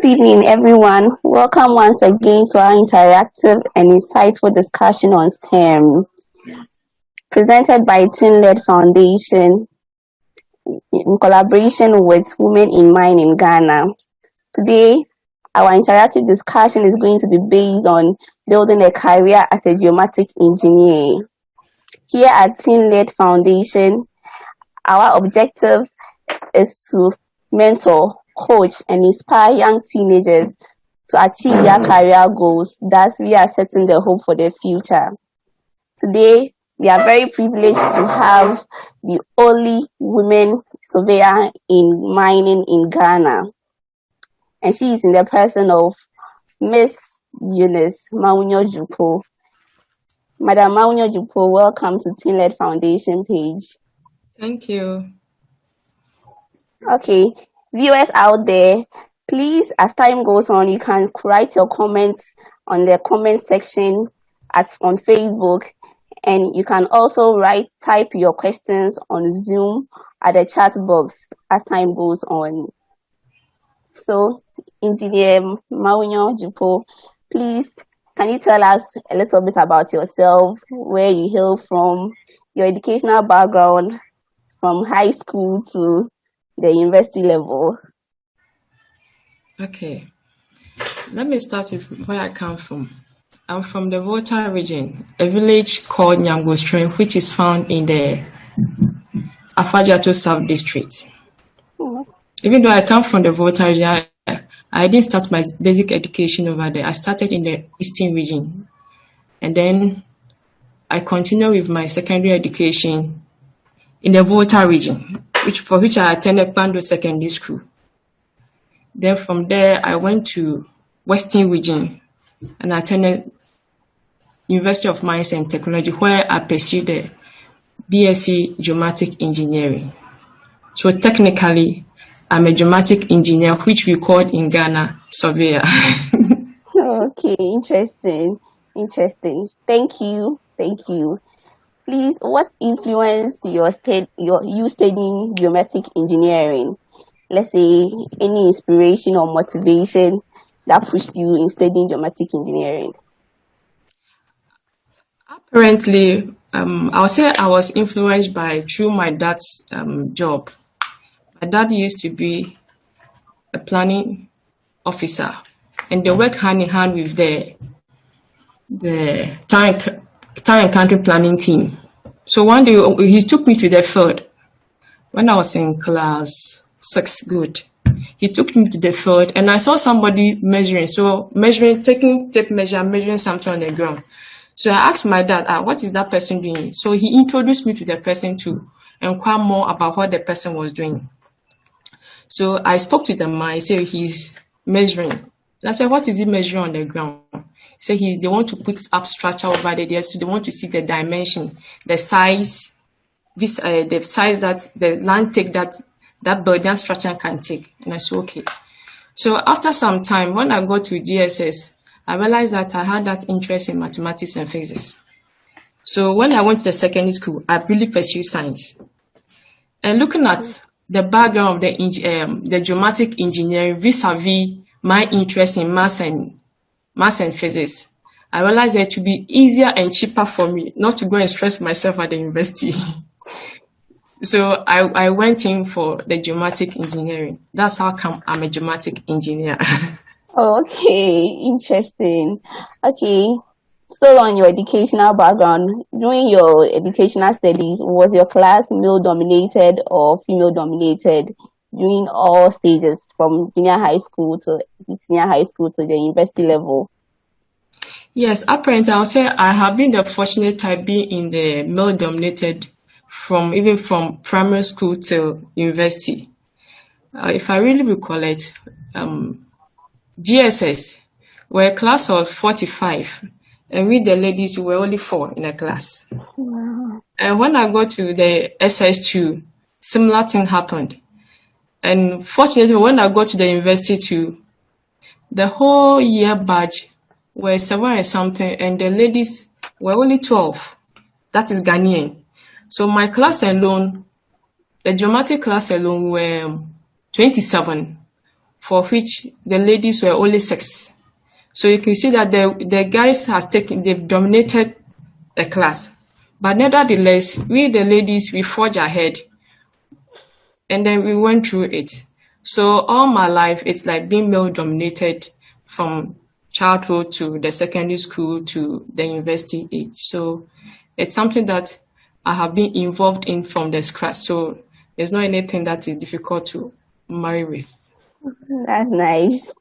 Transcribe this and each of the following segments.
Good evening, everyone. Welcome once again to our interactive and insightful discussion on STEM, presented by Team-led Foundation in collaboration with Women in Mind in Ghana. Today, our interactive discussion is going to be based on building a career as a geomatic engineer. Here at Team-led Foundation, our objective is to mentor, coach, and inspire young teenagers to achieve their career goals. Thus, we are setting the hope for the future. Today, we are very privileged to have the only women surveyor in mining in Ghana. And she is in the person of Miss Eunice Mawunyo Dzokpo. Madam Mawunyo Dzokpo, welcome to Team-led Foundation page. Thank you. Okay, viewers out there, please, as time goes on, you can write your comments on the comment section on Facebook, and you can also type your questions on Zoom at the chat box as time goes on. So, Engineer Mawunyo Dzokpo, please, can you tell us a little bit about yourself, where you hail from, your educational background from high school to the university level? Okay, let me start with where I come from. I'm from the Volta region, a village called Nyangostren, which is found in the Afajato South District. Even though I come from the Volta region, I didn't start my basic education over there. I started in the Eastern region, and then I continued with my secondary education in the Volta region, for which I attended Pando Secondary School. Then from there, I went to Western region and I attended University of Mines and Technology, where I pursued the BSc Geomatic Engineering. So technically, I'm a geomatic engineer, which we call in Ghana surveyor. Okay, interesting. Thank you. Please, what influenced you studying geometric engineering? Let's say any inspiration or motivation that pushed you in studying geometric engineering? Apparently, I'll say I was influenced through my dad's job. My dad used to be a planning officer, and they work hand in hand with the town and country planning team. So one day he took me to the field when I was in class 6. Good. He took me to the field and I saw somebody measuring. So taking tape measure, measuring something on the ground. So I asked my dad, what is that person doing? So he introduced me to the person to inquire more about what the person was doing. So I spoke to the man. I said he's measuring. And I said, what is he measuring on the ground? He said they want to put up structure over there, so they want to see the dimension, the size, the size that the land take that building structure can take. And I said, okay. So after some time, when I got to GSS, I realized that I had that interest in mathematics and physics. So when I went to the secondary school, I really pursued science. And looking at the background of the geomatic engineering vis-a-vis my interest in maths and physics, I realized that it would be easier and cheaper for me not to go and stress myself at the university. So I went in for the geomatic engineering. That's how come I'm a geomatic engineer. Okay, interesting. Okay, still on your educational background, during your educational studies, was your class male-dominated or female-dominated during all stages, from junior high school to senior high school to the university level? Yes, apparently I'll say I have been the fortunate type being in the male-dominated even from primary school till university. If I really recall it, GSS were a class of 45, and we the ladies were only 4 in a class. Wow. And when I got to the SS2, similar thing happened. And fortunately, when I got to the university too, the whole year batch were 7 and something, and the ladies were only 12. That is Ghanaian. So my class alone, the geomatic class alone, were 27 for which the ladies were only 6. So you can see that the guys they've dominated the class. But nevertheless, we the ladies, we forge ahead and then we went through it. So all my life, it's like being male dominated from childhood to the secondary school to the university age. So it's something that I have been involved in from the scratch. So there's not anything that is difficult to marry with. That's nice.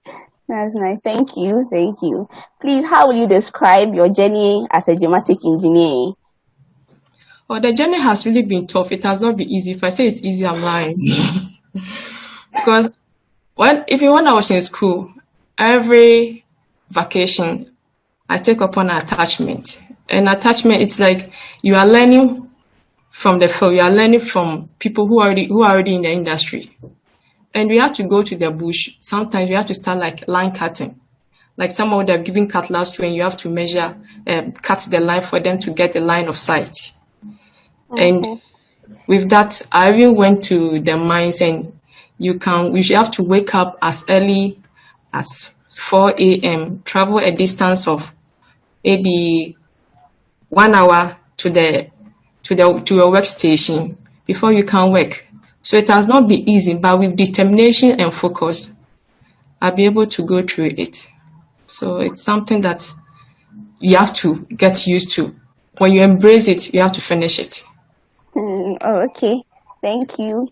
That's nice. Thank you. Thank you. Please, how will you describe your journey as a geomatic engineer? Oh, the journey has really been tough. It has not been easy. If I say it's easy, I'm lying. Because when I was in school, every vacation, I take up an attachment. And attachment, it's like you are learning from the field. You are learning from people who are already in the industry. And we have to go to the bush. Sometimes we have to start like line cutting. Like someone would have given cutlass to and you have to measure, cut the line for them to get the line of sight. Okay. And with that, I even went to the mines and you have to wake up as early as 4 a.m., travel a distance of maybe 1 hour to your workstation before you can work. So it has not been easy, but with determination and focus, I'll be able to go through it. So it's something that you have to get used to. When you embrace it, you have to finish it. Okay. Thank you.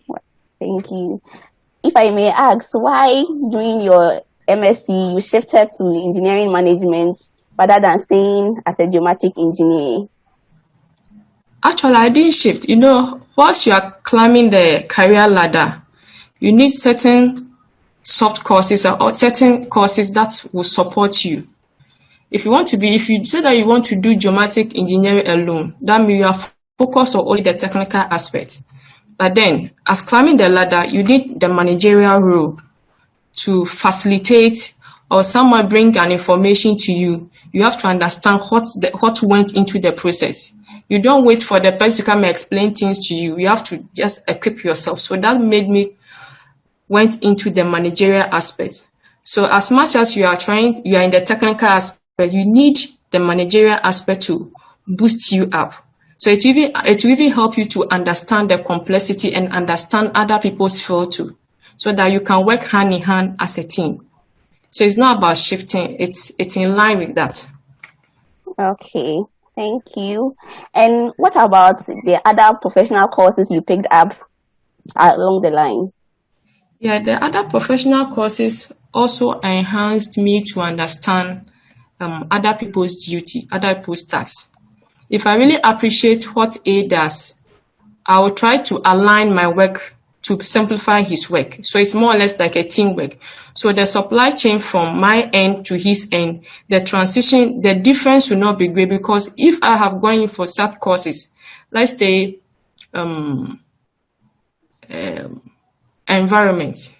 Thank you. If I may ask, why during your MSc you shifted to engineering management rather than staying as a geomatic engineer? Actually, I didn't shift. Whilst you are climbing the career ladder, you need certain soft courses or certain courses that will support you. If you say that you want to do geomatic engineering alone, that means you are focused on only the technical aspect. But then, as climbing the ladder, you need the managerial role to facilitate, or someone bring an information to you. You have to understand what went into the process. You don't wait for the person to come and explain things to you. You have to just equip yourself. So that made me went into the managerial aspect. So as much as you are in the technical aspect, you need the managerial aspect to boost you up. So it will even help you to understand the complexity and understand other people's field too, so that you can work hand in hand as a team. So it's not about shifting, it's in line with that. Okay, thank you. And what about the other professional courses you picked up along the line? Yeah, the other professional courses also enhanced me to understand other people's duty, other people's tasks. If I really appreciate what A does, I will try to align my work to simplify his work. So it's more or less like a teamwork. So the supply chain from my end to his end, the transition, the difference will not be great, because if I have gone in for such courses, let's say environment,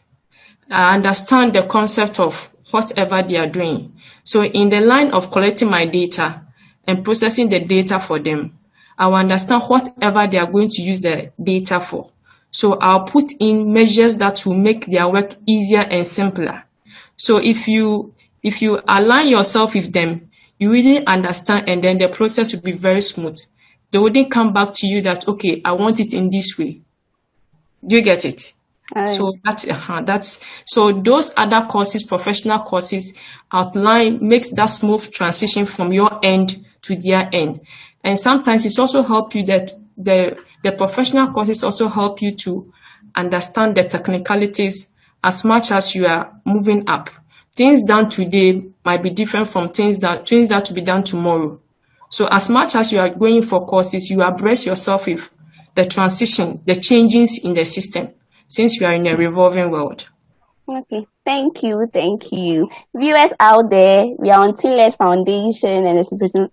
I understand the concept of whatever they are doing. So in the line of collecting my data and processing the data for them, I will understand whatever they are going to use the data for. So I'll put in measures that will make their work easier and simpler. So if you align yourself with them, you really understand, and then the process will be very smooth. They wouldn't come back to you that, okay, I want it in this way. Do you get it? So so those other courses, professional courses, makes that smooth transition from your end to their end. And sometimes it's also help you that the professional courses also help you to understand the technicalities as much as you are moving up. Things done today might be different from things that to be done tomorrow. So as much as you are going for courses, you abreast yourself with the transition, the changes in the system, since you are in a revolving world. Okay, thank you. Viewers out there, we are on Team-led Foundation and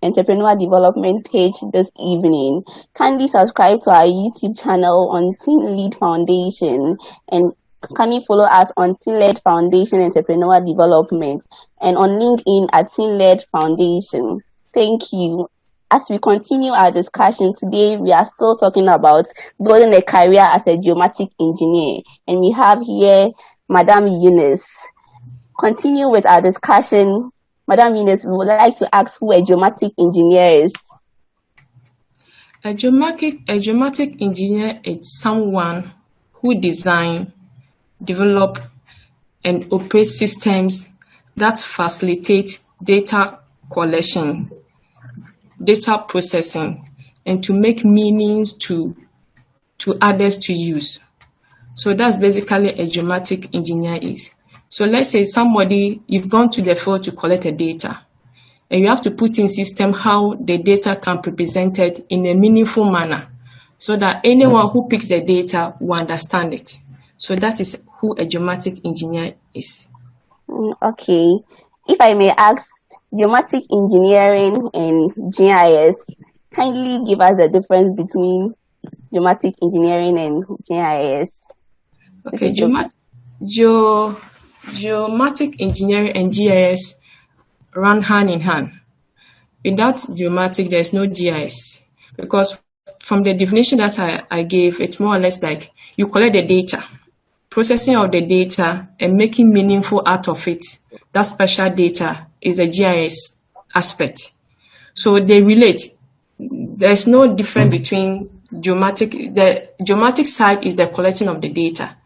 Entrepreneur Development page this evening. Kindly subscribe to our YouTube channel on Team-led Foundation, and kindly follow us on Team-led Foundation Entrepreneur Development, and on LinkedIn at Team-led Foundation. Thank you. As we continue our discussion today, we are still talking about building a career as a geomatic engineer, and we have here Madam Eunice. Continue with our discussion. Madam Eunice, we would like to ask who a geomatic engineer is. A geomatic engineer is someone who design, develop, and operate systems that facilitate data collection, data processing, and to make meanings to others to use. So that's basically a geomatic engineer is. So let's say you've gone to the field to collect a data, and you have to put in system how the data can be presented in a meaningful manner so that anyone who picks the data will understand it. So that is who a geomatic engineer is. Okay. If I may ask, geomatic engineering and GIS, kindly give us the difference between geomatic engineering and GIS. Okay, geomatic engineering and GIS run hand in hand. Without geomatic, there's no GIS. Because from the definition that I gave, it's more or less like you collect the data, processing of the data and making meaningful out of it. That special data is the GIS aspect. So they relate. There's no difference between geomatic. The geomatic side is the collection of the data.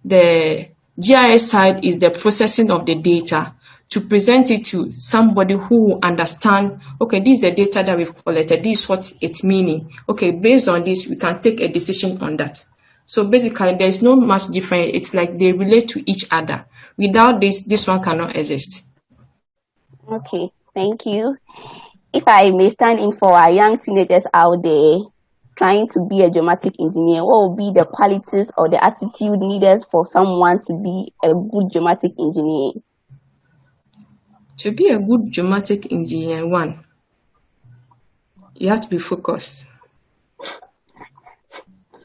The GIS side is the processing of the data to present it to somebody who will understand, okay, this is the data that we've collected, this is what it's meaning. Okay, based on this, we can take a decision on that. So basically, there's no much difference. It's like they relate to each other. Without this one cannot exist. Okay, thank you. If I may stand in for our young teenagers out there trying to be a geomatic engineer, what would be the qualities or the attitude needed for someone to be a good geomatic engineer? To be a good geomatic engineer, one, you have to be focused.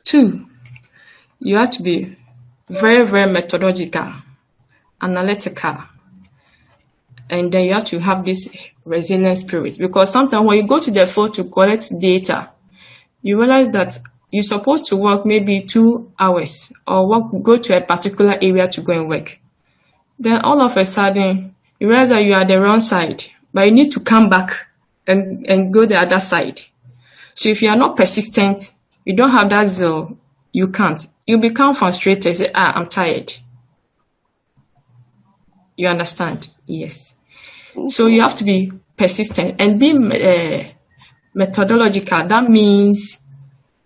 Two, you have to be very, very methodological, analytical. And then you have to have this resilient spirit. Because sometimes when you go to the field to collect data, you realize that you're supposed to work maybe 2 hours or go to a particular area to go and work. Then all of a sudden, you realize that you are the wrong side, but you need to come back and go the other side. So if you are not persistent, you don't have that zeal, you can't. You become frustrated, say, I'm tired. You understand? Yes. So you have to be persistent and be methodological. That means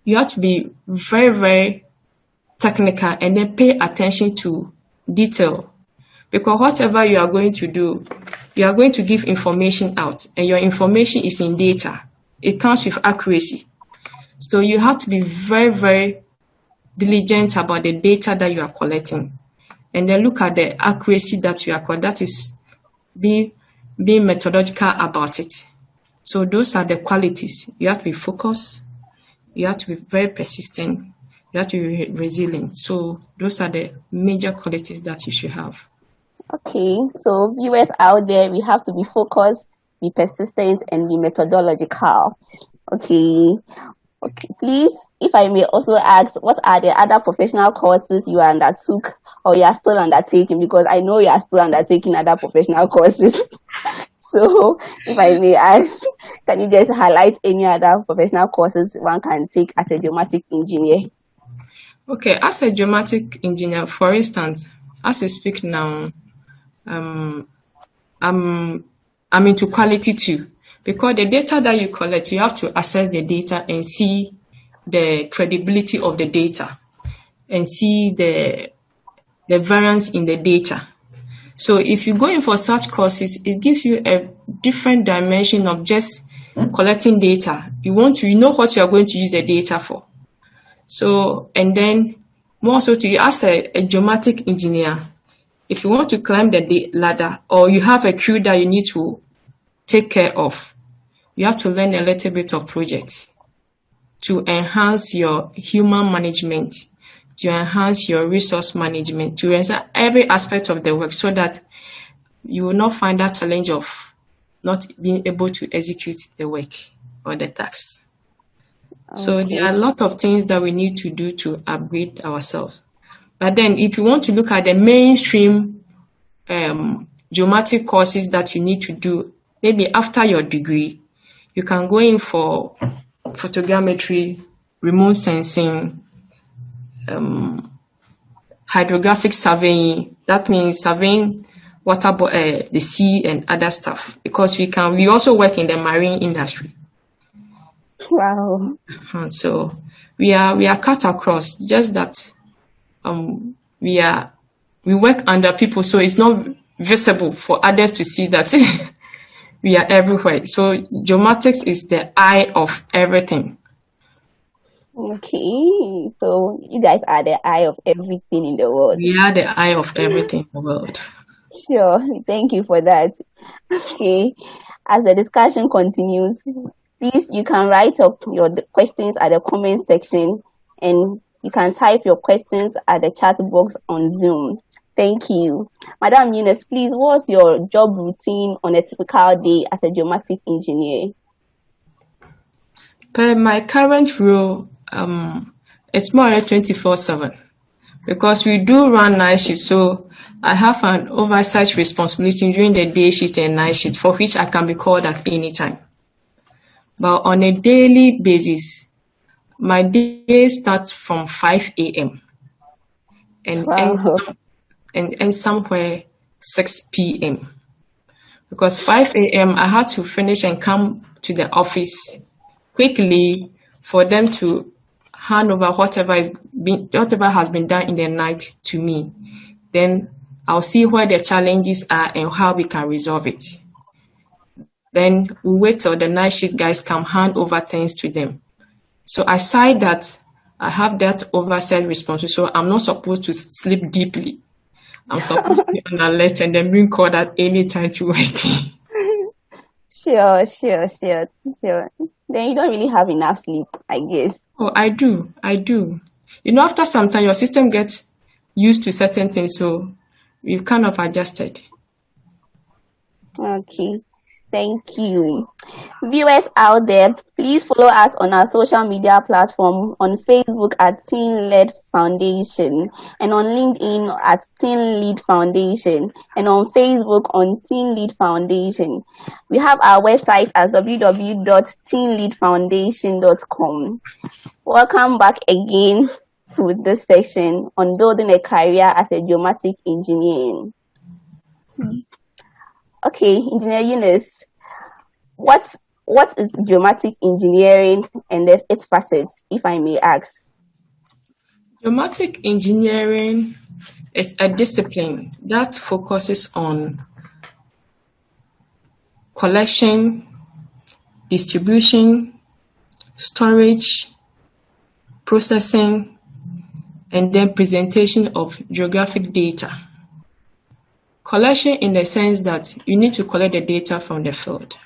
you have to be very, very technical and then pay attention to detail. Because whatever you are going to do, you are going to give information out, and your information is in data. It comes with accuracy. So you have to be very, very diligent about the data that you are collecting. And then look at the accuracy that you are collecting. That is being methodological about it. So those are the qualities. You have to be focused. You have to be very persistent. You have to be resilient. So those are the major qualities that you should have. Okay, so viewers out there, we have to be focused, be persistent, and be methodological. Okay, please, if I may also ask, what are the other professional courses you undertook or you are still undertaking? Because I know you are still undertaking other professional courses. So if I may ask, can you just highlight any other professional courses one can take as a geomatic engineer? Okay, as a geomatic engineer, for instance, as I speak now, I'm into quality too, because the data that you collect, you have to assess the data and see the credibility of the data and see the variance in the data. So if you go in for such courses, it gives you a different dimension of just collecting data. You know what you are going to use the data for. So, and then more so to you as a geomatic engineer, if you want to climb the ladder or you have a crew that you need to take care of, you have to learn a little bit of projects to enhance your human management, to enhance your resource management, to enhance every aspect of the work so that you will not find that challenge of not being able to execute the work or the tasks. Okay. So there are a lot of things that we need to do to upgrade ourselves. But then if you want to look at the mainstream geomatic courses that you need to do, maybe after your degree, you can go in for photogrammetry, remote sensing, hydrographic surveying. That means surveying the sea and other stuff, because we also work in the marine industry. Wow. So we are cut across, just that we work under people, so it's not visible for others to see that we are everywhere. So geomatics is the eye of everything. Okay, so you guys are the eye of everything in the world. We are the eye of everything in the world. Sure, thank you for that. Okay, as the discussion continues, please, you can write up your questions at the comment section, and you can type your questions at the chat box on Zoom. Thank you. Madam Eunice, please, what's your job routine on a typical day as a geomatic engineer? Per my current role, it's more or less 24/7, because we do run night shift, so I have an oversight responsibility during the day shift and night shift, for which I can be called at any time. But on a daily basis, my day starts from 5 a.m. and Wow. ends somewhere 6 p.m. Because 5 a.m. I had to finish and come to the office quickly for them to hand over whatever has been done in the night to me. Then I'll see where the challenges are and how we can resolve it. Then we wait till the night shift guys come hand over things to them. So aside that, I have that oversight responsibility, so I'm not supposed to sleep deeply. I'm supposed to be on alert and then being called at any time to work. Sure. Then you don't really have enough sleep, I guess. Oh, I do. After some time, your system gets used to certain things, so we've kind of adjusted. Okay. Thank you. Viewers out there, please follow us on our social media platform, on Facebook at Teen Lead Foundation, and on LinkedIn at Teen Lead Foundation, and on Facebook on Teen Lead Foundation. We have our website at www.teenleadfoundation.com. Welcome back again to this section on building a career as a geomatic engineer. Okay, Engineer Eunice, what is geomatic engineering and its facets, if I may ask? Geomatic engineering is a discipline that focuses on collection, distribution, storage, processing, and then presentation of geographic data. Collection in the sense that you need to collect the data from the field.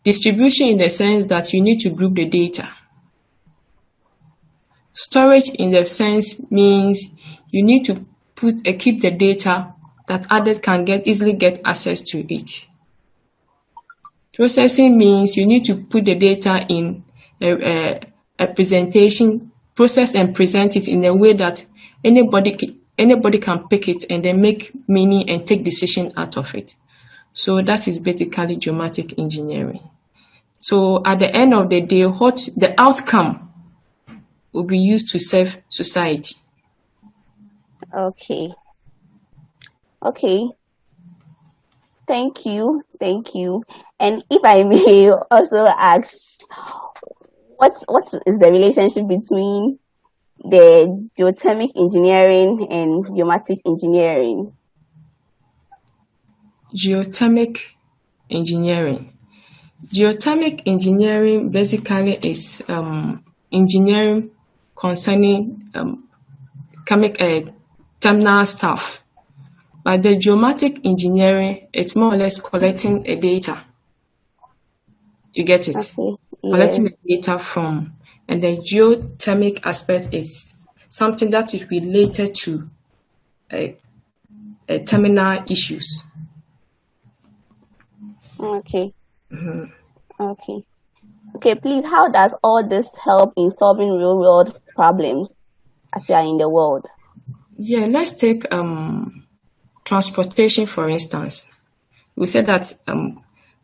Distribution in the sense that you need to group the data. Storage in the sense means you need to keep the data that others can easily get access to it. Processing means you need to put the data in a presentation, process and present it in a way that anybody can pick it and then make meaning and take decision out of it. So that is basically geomatic engineering. So at the end of the day, what the outcome will be used to serve society. Okay. Thank you. And if I may also ask, what is the relationship between the geothermic engineering and geomatic engineering? Geothermic engineering. Geothermic engineering basically is engineering concerning terminal stuff. But the geomatic engineering, it's more or less collecting a data. You get it? Okay. Collecting Yes. the data from, and the geothermic aspect is something that is related to terminal issues. Okay. Okay, please, how does all this help in solving real world problems as you are in the world? Yeah, let's take transportation, for instance. We said that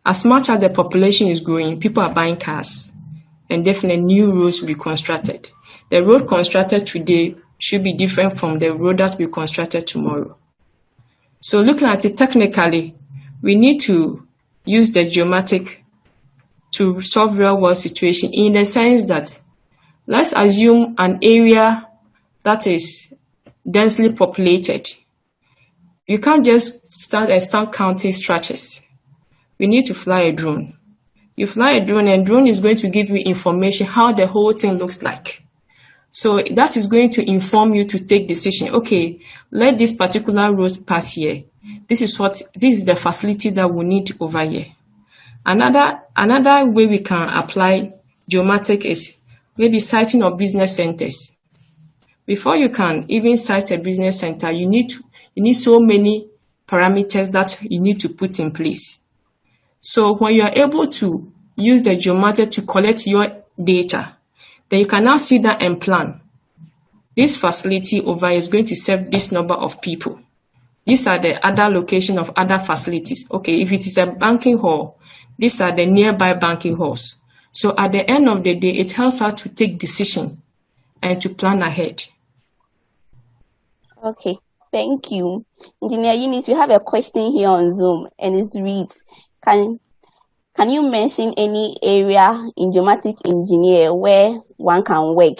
as much as the population is growing, people are buying cars, and definitely new roads will be constructed. The road constructed today should be different from the road that will be constructed tomorrow. So looking at it technically, we need to use the geomatic to solve real world situation, in the sense that let's assume an area that is densely populated. You can't just start counting stretches. We need to fly a drone. You fly a drone, and drone is going to give you information how the whole thing looks like. So that is going to inform you to take decision. Okay, let this particular road pass here. This is the facility that we need over here. Another way we can apply geomatic is maybe siting of business centers. Before you can even site a business center, you need so many parameters that you need to put in place. So when you are able to use the geomatic to collect your data, then you can now see that and plan. This facility over is going to serve this number of people. These are the other location of other facilities. Okay, if it is a banking hall, these are the nearby banking halls. So at the end of the day, it helps us to take decision and to plan ahead. Okay, thank you. Engineer Eunice, we have a question here on Zoom, and it reads, can you mention any area in geomatic engineering where one can work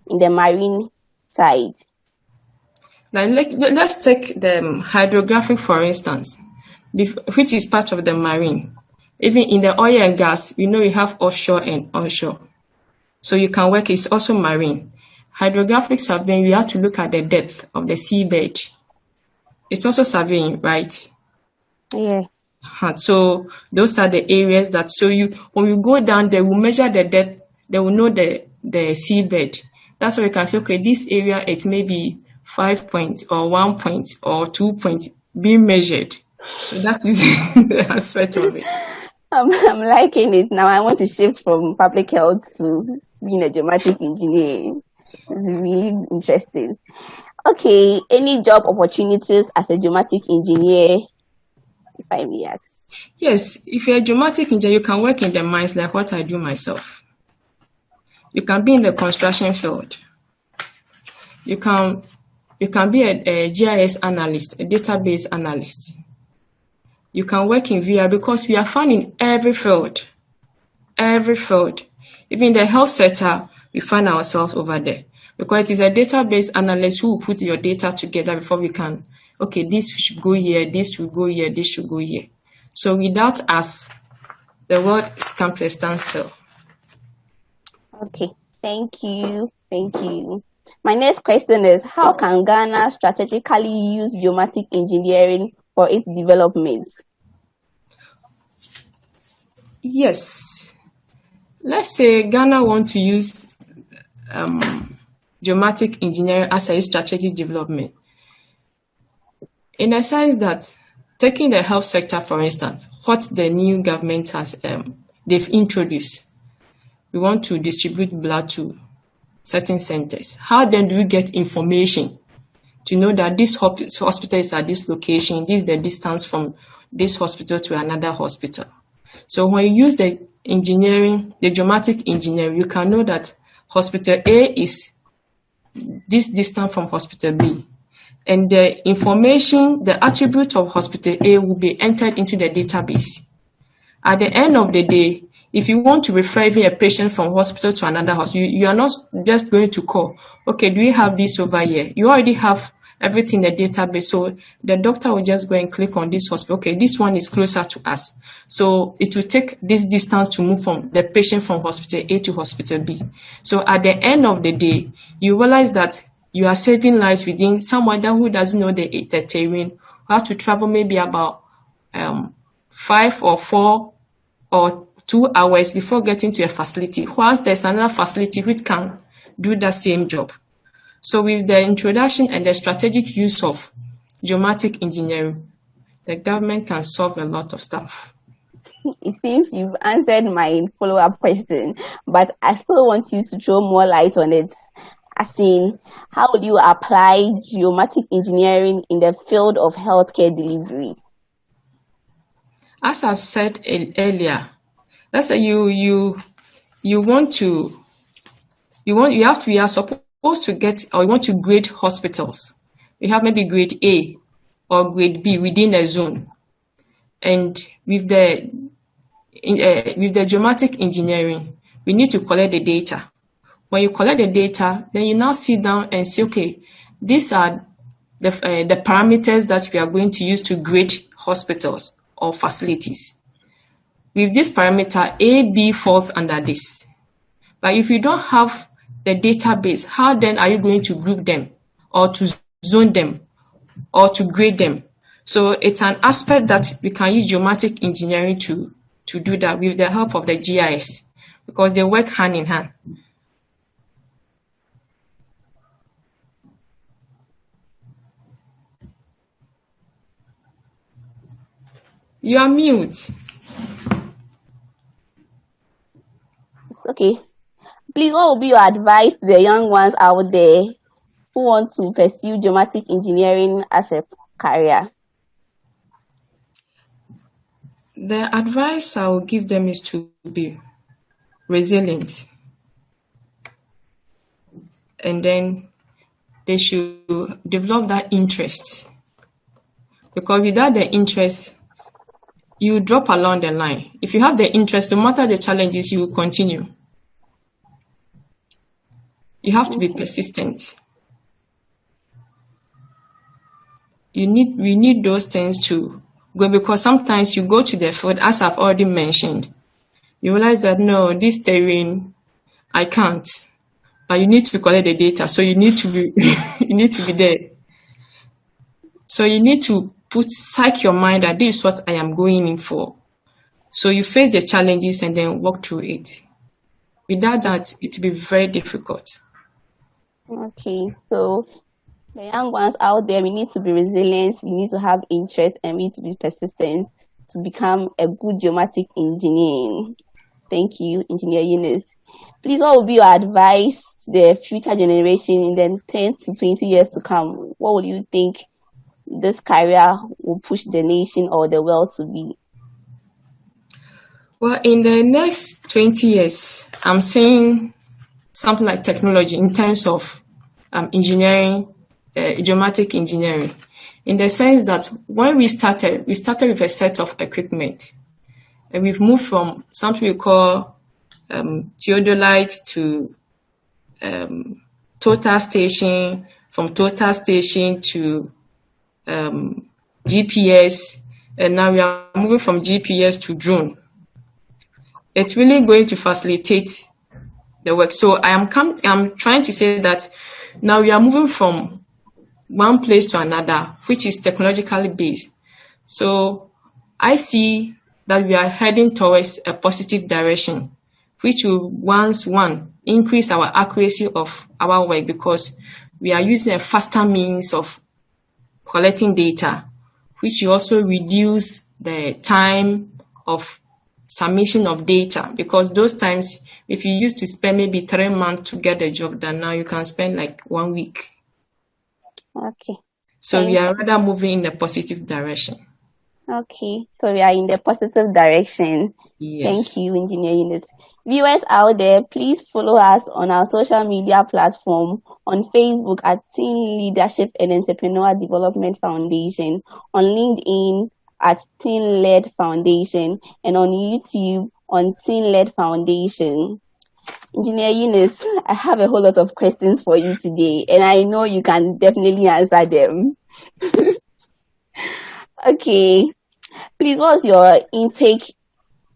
in the marine side? Now, let's take the hydrographic, for instance, which is part of the marine. Even in the oil and gas, we have offshore and onshore. So you can work, it's also marine. Hydrographic surveying, we have to look at the depth of the seabed. It's also surveying, right? Yeah. So those are the areas that, when we go down, they will measure the depth, they will know the seabed. That's why we can say, okay, this area, it's maybe 5 points or 1 point or 2 points being measured. So that is the aspect of it. I'm liking it. Now I want to shift from public health to being a geomatic engineer. It's really interesting. Okay, any job opportunities as a geomatic engineer, if I may ask? Yes, if you're a geomatic engineer, you can work in the mines like what I do myself. You can be in the construction field. You can be a GIS analyst, a database analyst. You can work in VR, because we are found in every field. Every field. Even the health sector, we find ourselves over there. Because it is a database analyst who will put your data together before we can, okay, this should go here, this should go here, this should go here. So without us, the world comes to a standstill. Okay, thank you. My next question is, how can Ghana strategically use geomatic engineering for its development? Yes. Let's say Ghana wants to use geomatic engineering as a strategic development. In a sense that, taking the health sector, for instance, what the new government has they've introduced. We want to distribute blood to certain centers. How then do we get information to know that this hospital is at this location, this is the distance from this hospital to another hospital? So when you use the engineering, the geomatic engineering, you can know that hospital A is this distance from hospital B. And the information, the attribute of hospital A will be entered into the database. At the end of the day, if you want to refer even a patient from hospital to another hospital, you are not just going to call, okay, do we have this over here? You already have everything in the database. So the doctor will just go and click on this hospital. Okay, this one is closer to us. So it will take this distance to move from the patient from hospital A to hospital B. So at the end of the day, you realize that you are saving lives within someone who doesn't know the terrain, who have to travel maybe about 5 or 4 or 2 hours before getting to a facility, whilst there's another facility which can do the same job. So with the introduction and the strategic use of geomatic engineering, the government can solve a lot of stuff. It seems you've answered my follow-up question, but I still want you to throw more light on it. As in, how would you apply geomatic engineering in the field of healthcare delivery? As I've said earlier, let's say you are supposed to get, or you want to grade hospitals. We have maybe grade A or grade B within a zone. And with the geomatic engineering, we need to collect the data. When you collect the data, then you now sit down and say, okay, these are the parameters that we are going to use to grade hospitals or facilities. With this parameter, A, B falls under this. But if you don't have the database, how then are you going to group them or to zone them or to grade them? So it's an aspect that we can use geomatic engineering to do that with the help of the GIS, because they work hand in hand. You are mute. Okay. Please, what will be your advice to the young ones out there who want to pursue geomatic engineering as a career? The advice I will give them is to be resilient. And then they should develop that interest. Because without the interest, you drop along the line. If you have the interest, no matter the challenges, you will continue. You have to be persistent. We need those things to go, because sometimes you go to the field, as I've already mentioned, you realize that no, this terrain, I can't. But you need to collect the data, so you need to be you need to be there. So you need to psych your mind that this is what I am going in for. So you face the challenges and then walk through it. Without that, it will be very difficult. Okay, so the young ones out there, we need to be resilient, we need to have interest, and we need to be persistent to become a good geomatic engineer. Thank you, Engineer Eunice. Please, what will be your advice to the future generation in the 10 to 20 years to come? What would you think this career will push the nation or the world to be? Well, in the next 20 years, I'm saying something like technology in terms of engineering, geomatic engineering, in the sense that when we started with a set of equipment, and we've moved from something we call theodolite to total station, from total station to GPS, and now we are moving from GPS to drone. It's really going to facilitate the work. So I'm trying to say that now we are moving from one place to another, which is technologically based. So I see that we are heading towards a positive direction, which will increase our accuracy of our work, because we are using a faster means of collecting data, which will also reduce the time of submission of data, because those times, if you used to spend maybe 3 months to get the job done, now you can spend like 1 week. Okay. So we are rather moving in a positive direction. Okay, so we are in the positive direction. Yes. Thank you, Engineer Eunice. Viewers out there, please follow us on our social media platform, on Facebook at Teen Leadership and Entrepreneur Development Foundation, on LinkedIn at Teen Led Foundation, and on YouTube on Teen Led Foundation. Engineer Eunice, I have a whole lot of questions for you today, and I know you can definitely answer them. Okay. Please, what's your intake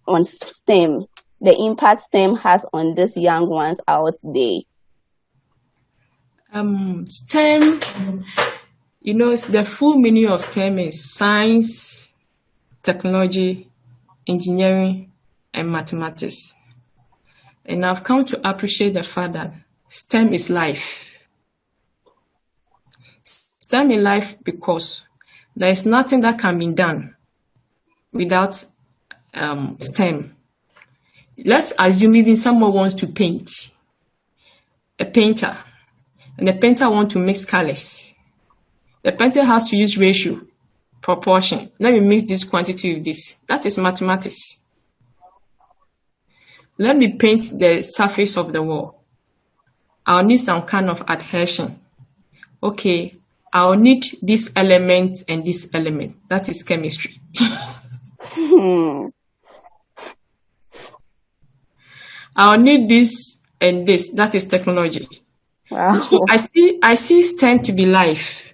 on STEM, the impact STEM has on these young ones out there? STEM, the full meaning of STEM is science, technology, engineering, and mathematics. And I've come to appreciate the fact that STEM is life. STEM is life because there is nothing that can be done without STEM. Let's assume even someone wants to paint, a painter. and the painter wants to mix colors. The painter has to use ratio, proportion. Let me mix this quantity with this. That is mathematics. Let me paint the surface of the wall. I'll need some kind of adhesion. Okay, I'll need this element and this element. That is chemistry. I'll need this and this. That is technology. Wow. So I see STEM to be life.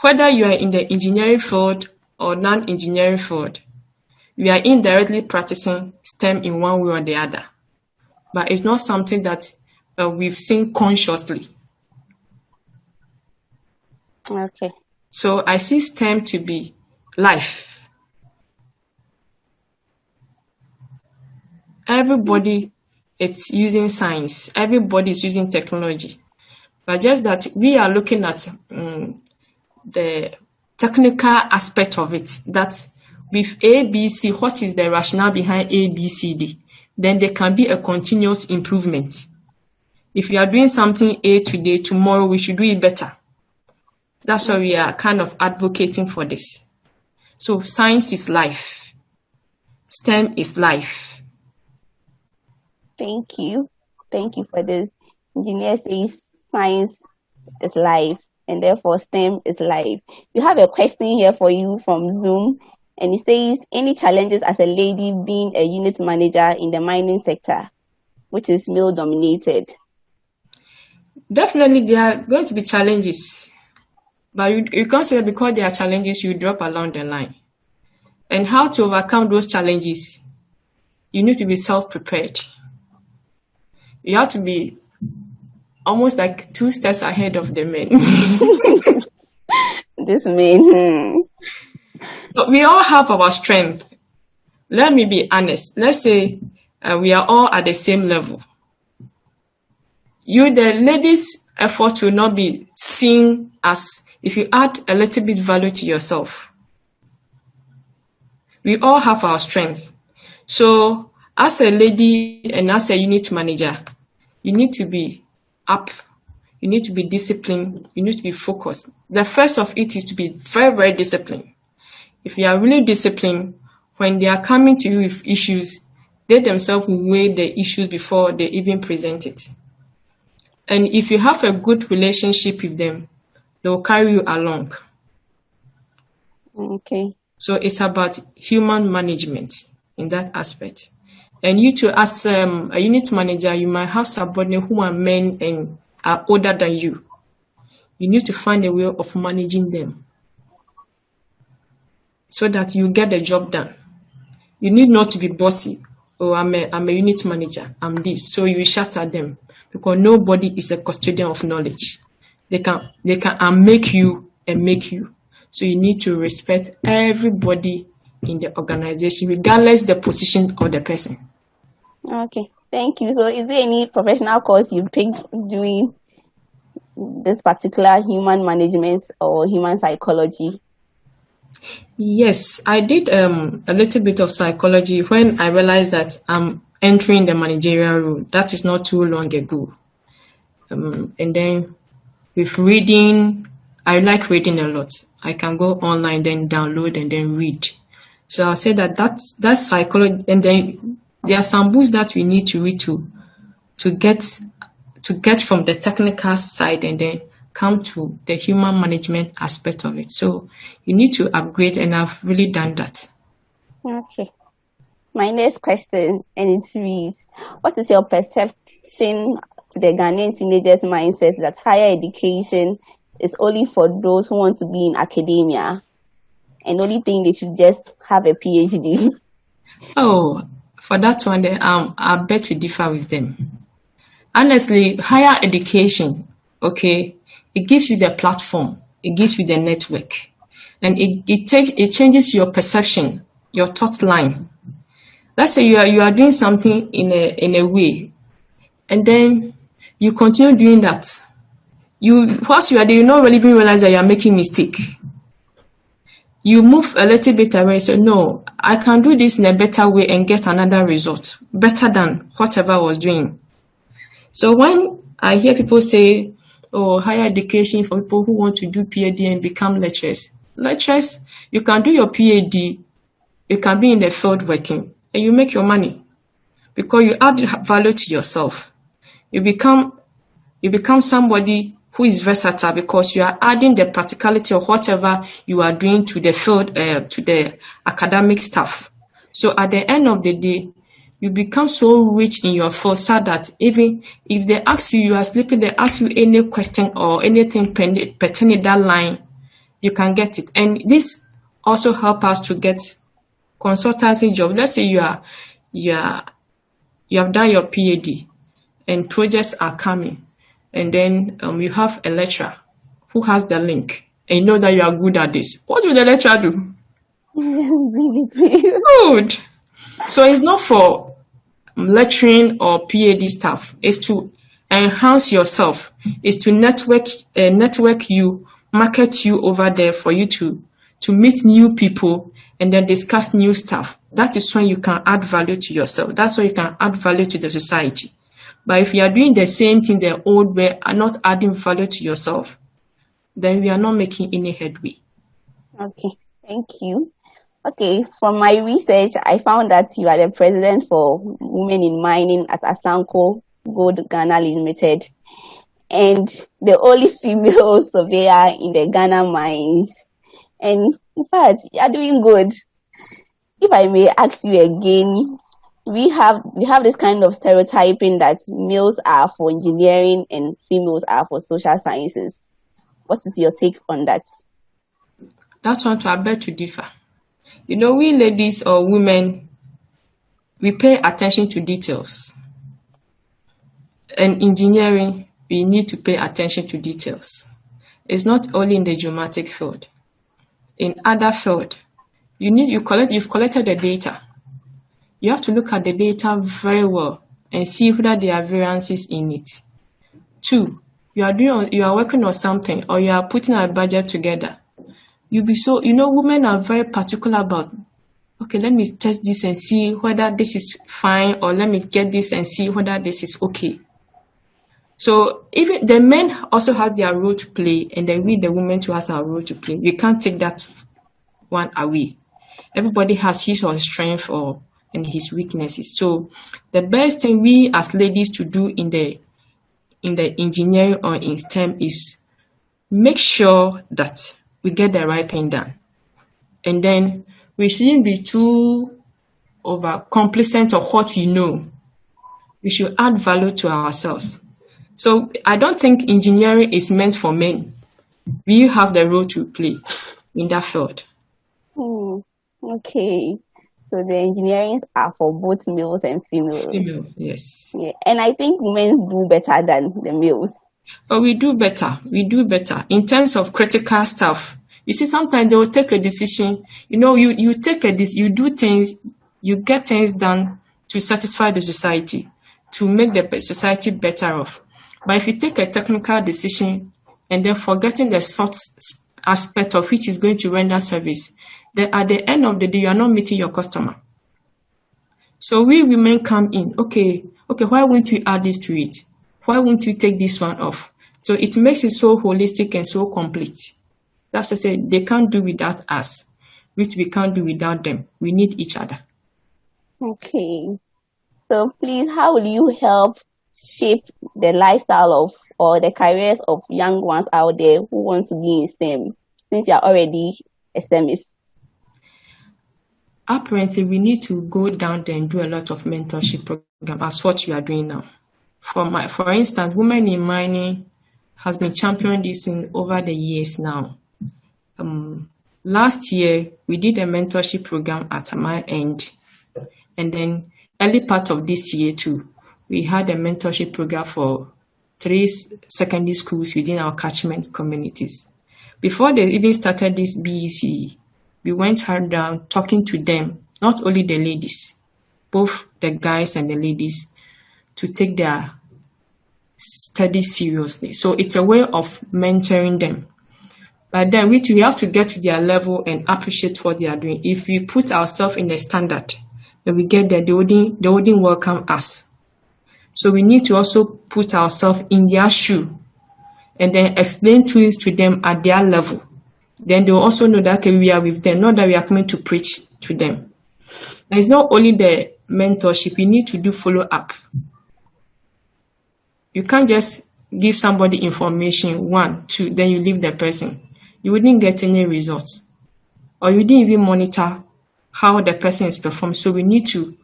Whether you are in the engineering field or non-engineering field, we are indirectly practicing STEM in one way or the other. But it's not something that we've seen consciously. Okay. So I see STEM to be life. Everybody is using science. Everybody is using technology. But just that we are looking at the technical aspect of it, that with A, B, C, what is the rationale behind A, B, C, D? Then there can be a continuous improvement. If you are doing something A today, tomorrow we should do it better. That's why we are kind of advocating for this. So science is life. STEM is life. Thank you. Thank you for this. Engineer says science is life, and therefore STEM is life. We have a question here for you from Zoom, and it says, any challenges as a lady being a unit manager in the mining sector, which is male dominated? Definitely there are going to be challenges. But you can't say because there are challenges, you drop along the line. And how to overcome those challenges, you need to be self-prepared. You have to be almost like 2 steps ahead of the men. This men. But we all have our strength. Let me be honest. Let's say we are all at the same level. The lady's effort will not be seen as if you add a little bit value to yourself. We all have our strength. So as a lady and as a unit manager, you need to be up. You need to be disciplined. You need to be focused. The first of it is to be very, very disciplined. If you are really disciplined, when they are coming to you with issues, they themselves will weigh the issues before they even present it. And if you have a good relationship with them, they will carry you along. Okay. So it's about human management in that aspect. And you too, as a unit manager, you might have subordinates who are men and are older than you. You need to find a way of managing them so that you get the job done. You need not to be bossy. Oh, I'm a unit manager. I'm this. So you shout at them because nobody is a custodian of knowledge. They can make you and make you. So you need to respect everybody in the organization, regardless the position of the person. Okay, thank you. So is there any professional course you picked doing this particular human management or human psychology? Yes, I did a little bit of psychology when I realized that I'm entering the managerial role. That is not too long ago. And then with reading, I like reading a lot. I can go online, then download and then read. So I'll say that's psychology. And then there are some books that we need to read to get from the technical side and then come to the human management aspect of it. So you need to upgrade, and I've really done that. Okay. My next question, and it reads, what is your perception to the Ghanaian teenagers' mindset that higher education is only for those who want to be in academia and only think they should just have a PhD? Oh, for that one, I bet to differ with them. Honestly, higher education, okay, it gives you the platform, it gives you the network, and it changes your perception, your thought line. Let's say you are doing something in a way, and then you continue doing that. Whilst you are there, you don't really even realize that you are making mistake. You move a little bit away and say, no, I can do this in a better way and get another result, better than whatever I was doing. So when I hear people say, oh, higher education for people who want to do PhD and become lecturers. Lecturers, you can do your PhD, you can be in the field working, and you make your money because you add value to yourself. You become somebody who is versatile because you are adding the practicality of whatever you are doing to the field, to the academic staff. So at the end of the day, you become so rich in your field so that even if they ask you, you are sleeping, they ask you any question or anything pertaining that line, you can get it. And this also help us to get consultancy job. Let's say you have done your PhD and projects are coming, and then you have a lecturer who has the link and you know that you are good at this. What will the lecturer do? Good. So it's not for lecturing or PhD staff. It's to enhance yourself. It's to network you, market you over there for you to meet new people and then discuss new stuff. That is when you can add value to yourself. That's when you can add value to the society. But if you are doing the same thing the old way and not adding value to yourself, then we are not making any headway. Okay, thank you. Okay, from my research, I found that you are the president for Women in Mining at Asanko Gold Ghana Limited, and the only female surveyor in the Ghana mines. And in fact, you are doing good. If I may ask you again, we have this kind of stereotyping that males are for engineering and females are for social sciences. What is your take on that? That's one I beg to differ. You know, we ladies or women, we pay attention to details. In engineering, we need to pay attention to details. It's not only in the geomatic field. In other field, you've collected the data. You have to look at the data very well and see whether there are variances in it. 2, you are working on something or you are putting a budget together. Women are very particular about, okay, let me test this and see whether this is fine, or let me get this and see whether this is okay. So even the men also have their role to play, and then we, the women, too, has our role to play. We can't take that one away. Everybody has his or her strength and his weaknesses. So the best thing we as ladies to do in the engineering or in STEM is make sure that we get the right thing done. And then we shouldn't be too over complacent of what we know. We should add value to ourselves. So I don't think engineering is meant for men. We have the role to play in that field. Okay. So the engineering are for both males and females. Female, yes. Yeah. And I think women do better than the males. Oh, we do better. We do better in terms of critical stuff. You see, sometimes they will take a decision. You take you do things, you get things done to satisfy the society, to make the society better off. But if you take a technical decision and then forgetting the soft aspect of which is going to render service, then at the end of the day, you are not meeting your customer. So we women come in, okay, why won't you add this to it? Why won't you take this one off? So it makes it so holistic and so complete. That's to say, they can't do without us, which we can't do without them. We need each other. Okay. So please, how will you help shape the lifestyle or the careers of young ones out there who want to be in STEM, since you're already a STEMist? Apparently, we need to go down there and do a lot of mentorship program as what we are doing now. For instance, Women in Mining has been championing this thing over the years now. Last year, we did a mentorship program at my end. And then early part of this year too, we had a mentorship program for 3 secondary schools within our catchment communities. Before they even started this BEC, we went hard down talking to them, not only the ladies, both the guys and the ladies, to take their studies seriously. So it's a way of mentoring them. But then we have to get to their level and appreciate what they are doing. If we put ourselves in the standard, when we get there, they wouldn't welcome us. So we need to also put ourselves in their shoe and then explain things to them at their level. Then they'll also know that, okay, we are with them, not that we are coming to preach to them. And it's not only the mentorship, you need to do follow-up. You can't just give somebody information, 1, 2, then you leave the person. You wouldn't get any results. Or you didn't even monitor how the person is performing. So we need to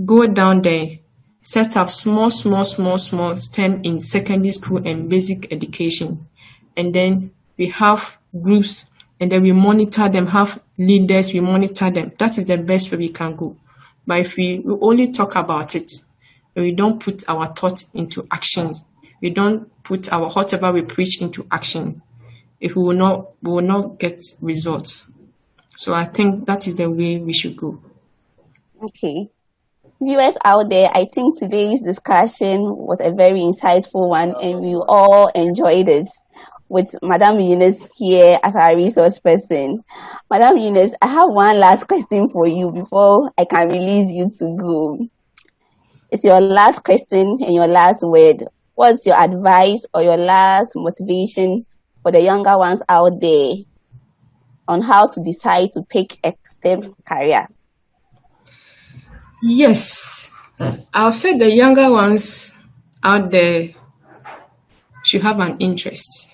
go down there, set up small STEM in secondary school and basic education. And then we have groups, and then we monitor them, have leaders, we monitor them. That is the best way we can go. But if we only talk about it, and we don't put our thoughts into actions, we don't put our whatever we preach into action, if we will not get results. So I think that is the way we should go. Okay. Viewers out there, I think today's discussion was a very insightful one, and we all enjoyed it with Madam Eunice here as our resource person. Madam Eunice, I have one last question for you before I can release you to go. It's your last question and your last word. What's your advice or your last motivation for the younger ones out there on how to decide to pick a STEM career? Yes, I'll say the younger ones out there should have an interest.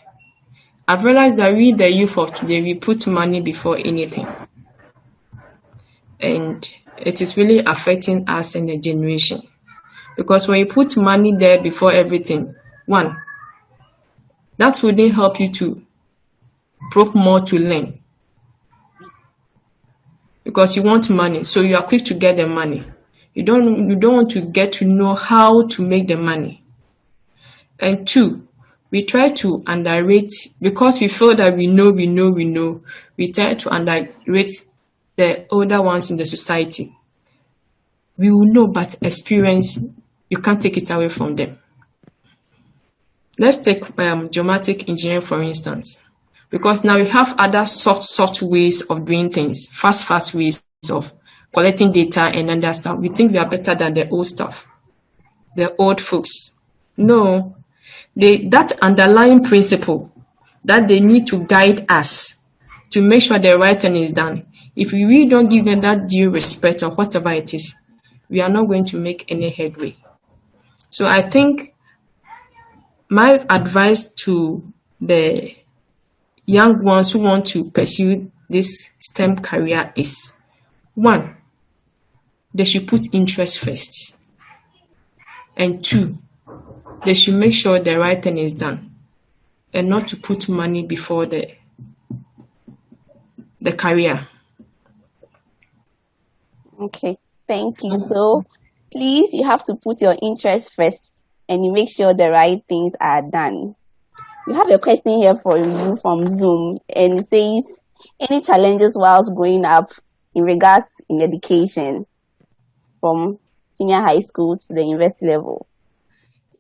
I've realized that we, the youth of today, we put money before anything. And it is really affecting us in the generation. Because when you put money there before everything, 1, that wouldn't help you to probe more to learn. Because you want money, so you are quick to get the money. You don't want to get to know how to make the money. And 2, we try to underrate, because we feel that we know, we try to underrate the older ones in the society. We will know, but experience, you can't take it away from them. Let's take Geomatic Engineering, for instance. Because now we have other soft ways of doing things, fast ways of collecting data and understand. We think we are better than the old stuff, the old folks. No, that underlying principle that they need to guide us to make sure the right thing is done. If we really don't give them that due respect or whatever it is, we are not going to make any headway. So I think my advice to the young ones who want to pursue this STEM career is, 1, they should put interest first. And 2, they should make sure the right thing is done and not to put money before the career. Okay, thank you. So please, you have to put your interest first and you make sure the right things are done. We have a question here for you from Zoom, and it says, any challenges whilst growing up in regards in education from senior high school to the university level?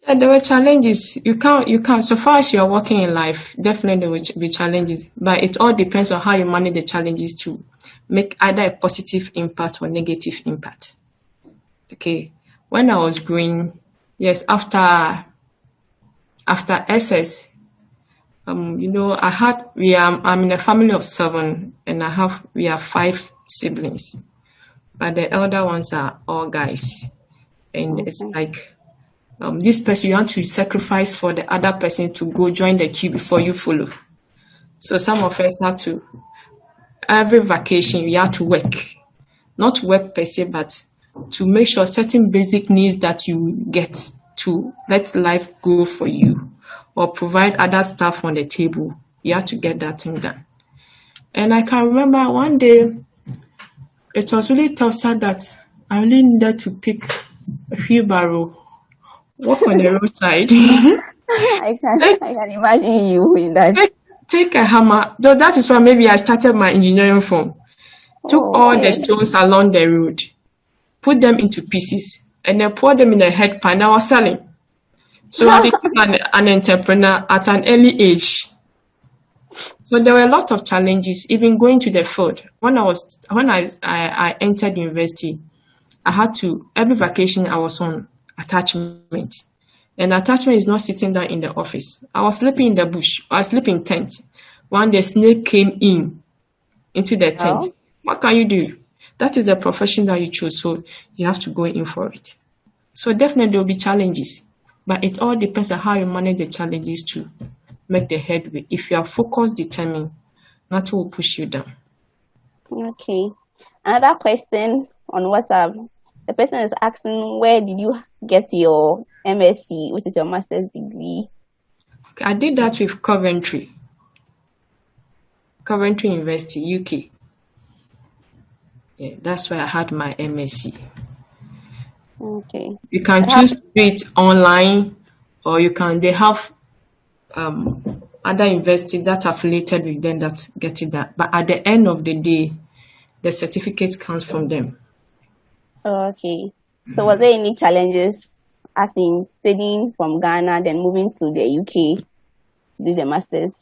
Yeah, there were challenges. You can't. So far as you are working in life, definitely there will be challenges. But it all depends on how you manage the challenges to make either a positive impact or negative impact. Okay. When I was growing, yes, after SS, I'm in a family of 7, and we have 5 siblings, but the elder ones are all guys, and it's like this person, you want to sacrifice for the other person to go join the queue before you follow. So some of us had to, every vacation, we had to work, not work per se, but to make sure certain basic needs that you get to let life go for you, or provide other stuff on the table. You have to get that thing done. And I can remember one day, it was really tough, sad that I really needed to pick a wheelbarrow, walk on the roadside. I can imagine you in that. Take a hammer. Though that is why maybe I started my engineering firm. Took all the stones along the road, put them into pieces, and then poured them in a head pan. I was selling. So I became an entrepreneur at an early age. So there were a lot of challenges, even going to the field. When I entered university, I had to, every vacation I was on, attachment. And attachment is not sitting down in the office. I was sleeping in the bush. I was sleeping in tent. One day snake came into the tent. Oh, What can you do? That is the profession that you chose, so you have to go in for it. So definitely there will be challenges, but it all depends on how you manage the challenges to make the headway. If you are focused, determined, nothing will push you down. okay. Another question on WhatsApp. The person is asking, where did you get your MSc, which is your master's degree? I did that with Coventry University, UK. Yeah, that's where I had my MSc. Okay. You can choose to do it online, or they have other universities that are affiliated with them that get it that. But at the end of the day, the certificate comes from them. Okay. So was there any challenges as in studying from Ghana then moving to the UK to do the masters?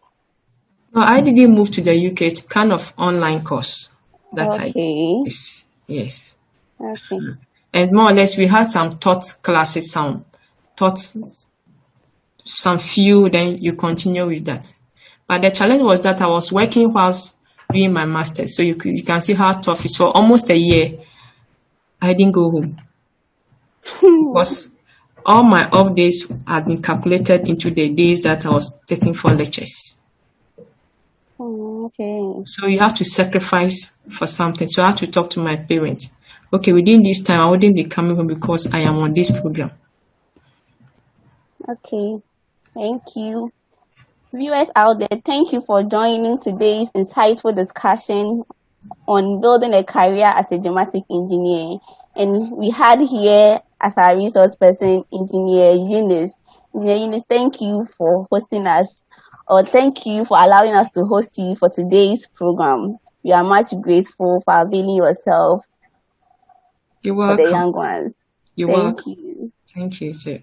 No, I didn't move to the UK. It's kind of online course that I Okay. did. Yes. Okay. And more or less we had some taught classes, some few, then you continue with that. But the challenge was that I was working whilst doing my master's. So you can see how tough it is. For almost a year, I didn't go home. Because all my off days had been calculated into the days that I was taking for lectures. Okay. So you have to sacrifice for something. So I had to talk to my parents. Okay, within this time, I wouldn't be coming home because I am on this program. Okay. Thank you. Viewers out there, thank you for joining today's insightful discussion on building a career as a geomatic engineer. And we had here as our resource person, Engineer Eunice. Engineer Eunice, thank you for hosting us, or thank you for allowing us to host you for today's program. We are much grateful for availing yourself You're for the welcome. young ones. You're Thank welcome. you. Thank you, sir.